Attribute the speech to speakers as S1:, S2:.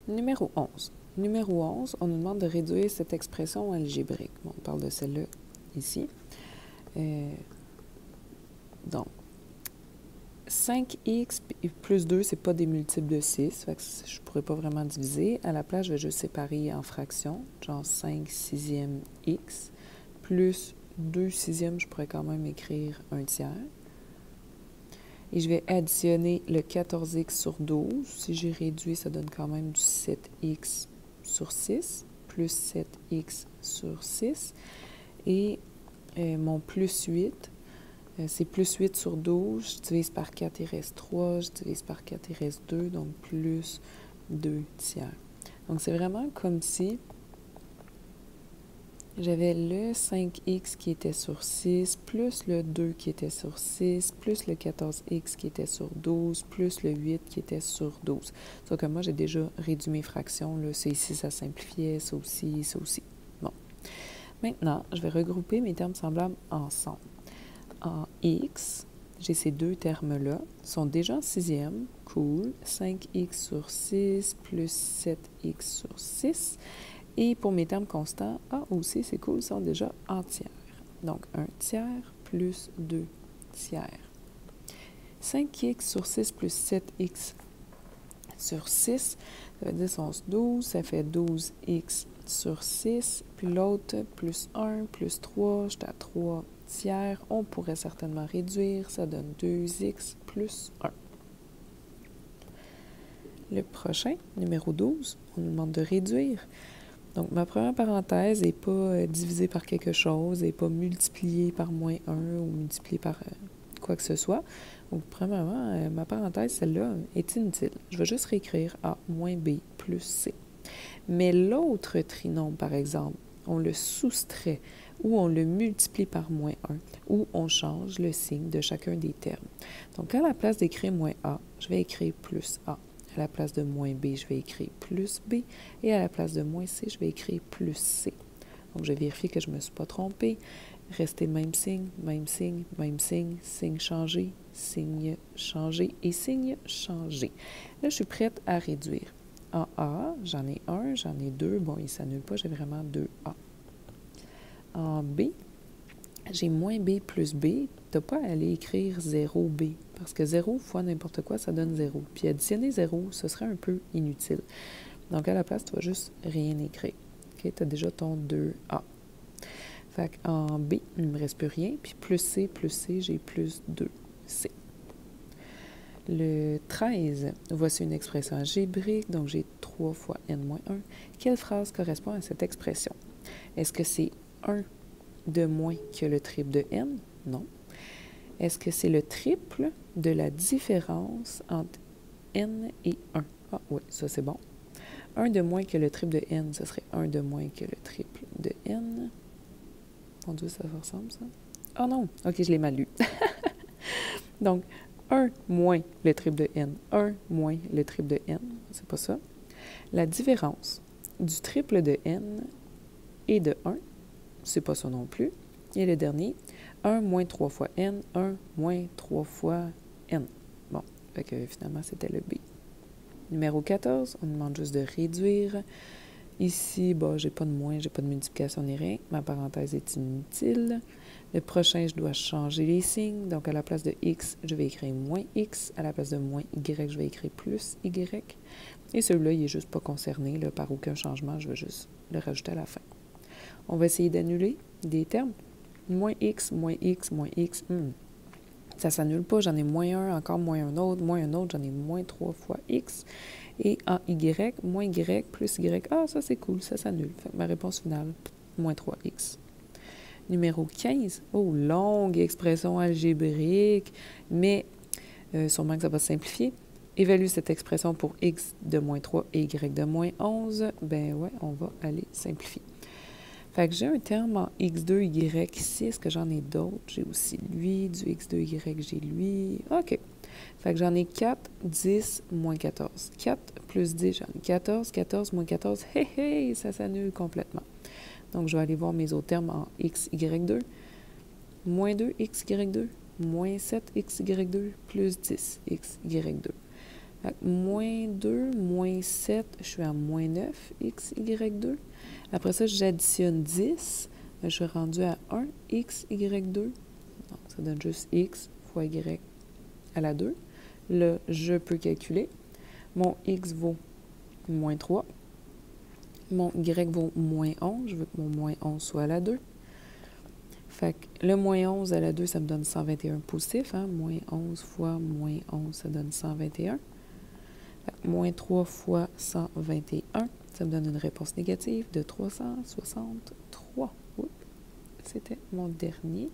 S1: Numéro 11. Numéro 11, on nous demande de réduire cette expression algébrique. Bon, on parle de celle-là ici. Donc, 5x plus 2, c'est pas des multiples de 6, fait que je pourrais pas vraiment diviser. À la place, je vais juste séparer en fractions, genre 5 sixièmes x, plus 2 sixièmes, je pourrais quand même écrire 1 tiers. Et je vais additionner le 14x sur 12. Si j'ai réduit, ça donne quand même du 7x sur 6, plus 7x sur 6. Et mon plus 8, c'est plus 8 sur 12. Je divise par 4, il reste 3. Je divise par 4, il reste 2. Donc, plus 2 tiers. Donc, c'est vraiment comme si j'avais le 5x qui était sur 6, plus le 2 qui était sur 6, plus le 14x qui était sur 12, plus le 8 qui était sur 12. Sauf que moi, j'ai déjà réduit mes fractions. Là. Ça ici, ça simplifiait, ça aussi, ça aussi. Bon. Maintenant, je vais regrouper mes termes semblables ensemble. En x, j'ai ces deux termes-là, sont déjà en sixième, cool, 5x sur 6 plus 7x sur 6. Et pour mes termes constants, A aussi, c'est cool, sont déjà entières. Donc, 1 tiers plus 2 tiers. 5x sur 6 plus 7x sur 6, ça fait 10, 11, 12, ça fait 12x sur 6, puis l'autre, plus 1, plus 3, j'étais à 3 tiers, on pourrait certainement réduire, ça donne 2x plus 1. Le prochain, numéro 12, on nous demande de réduire. Donc, ma première parenthèse n'est pas divisée par quelque chose, n'est pas multipliée par moins 1 ou multipliée par quoi que ce soit. Donc, premièrement, ma parenthèse, celle-là, est inutile. Je vais juste réécrire A moins B plus C. Mais l'autre trinôme, par exemple, on le soustrait ou on le multiplie par moins 1 ou on change le signe de chacun des termes. Donc, à la place d'écrire moins A, je vais écrire plus A. À la place de moins B, je vais écrire plus B. Et à la place de moins C, je vais écrire plus C. Donc, je vérifie que je ne me suis pas trompée. Rester même signe, même signe, même signe, signe changé et signe changé. Là, je suis prête à réduire. En A, j'en ai 1, j'en ai 2. Bon, il ne s'annule pas, j'ai vraiment 2A. En B, j'ai moins B plus B. Tu n'as pas à aller écrire 0B, parce que 0 fois n'importe quoi, ça donne 0. Puis additionner 0, ce serait un peu inutile. Donc, à la place, tu vas juste rien écrire. OK? Tu as déjà ton 2A. Fait qu'en B, il ne me reste plus rien. Puis plus C, j'ai plus 2C. Le 13, voici une expression algébrique, donc j'ai 3 fois n-1. Quelle phrase correspond à cette expression? Est-ce que c'est 1 de moins que le triple de n? Non. Est-ce que c'est le triple de la différence entre n et 1? Ah oui, ça c'est bon. 1 de moins que le triple de n, ce serait 1 de moins que le triple de n. Mon Dieu, ça ressemble ça? Oh non! OK, je l'ai mal lu. Donc, 1 moins le triple de n, 1 moins le triple de n, c'est pas ça. La différence du triple de n et de 1, c'est pas ça non plus. Et le dernier, 1 moins 3 fois n, 1 moins 3 fois n. Bon, fait que finalement, c'était le B. Numéro 14, on demande juste de réduire. Ici, bon, j'ai pas de moins, j'ai pas de multiplication ni rien. Ma parenthèse est inutile. Le prochain, je dois changer les signes. Donc, à la place de x, je vais écrire moins x. À la place de moins y, je vais écrire plus y. Et celui-là, il n'est juste pas concerné là, par aucun changement. Je vais juste le rajouter à la fin. On va essayer d'annuler des termes. Moins x, moins x, moins x. Ça ne s'annule pas. J'en ai moins un, encore moins un autre, j'en ai moins 3 fois x. Et en y, moins y, plus y. Ah, ça c'est cool, ça s'annule. Fait que ma réponse finale, moins 3x. Numéro 15. Oh, longue expression algébrique, mais sûrement que ça va se simplifier. Évalue cette expression pour x de moins 3 et y de moins 11. Ben ouais, on va aller simplifier. Fait que j'ai un terme en x2, y ici. Est-ce que j'en ai d'autres? J'ai aussi lui, du x2, y, j'ai lui. OK. Fait que j'en ai 4, 10, moins 14. 4 plus 10, j'en ai 14. 14 moins 14, hé, ça s'annule complètement. Donc, je vais aller voir mes autres termes en x, y2. Moins 2, x, y2. Moins 7, x, y2. Plus 10, x, y2. Fait que moins 2, moins 7, je suis à moins 9, x, y2. Après ça, j'additionne 10, je suis rendu à 1, x, y2. Donc, ça donne juste x fois y à la 2. Là, je peux calculer. Mon x vaut moins 3. Mon y vaut moins 11. Je veux que mon moins 11 soit à la 2. Fait que le moins 11 à la 2, ça me donne 121 positif. Hein? Moins 11 fois moins 11, ça donne 121. Fait que moins 3 fois 121, ça me donne une réponse négative de 363. C'était mon dernier.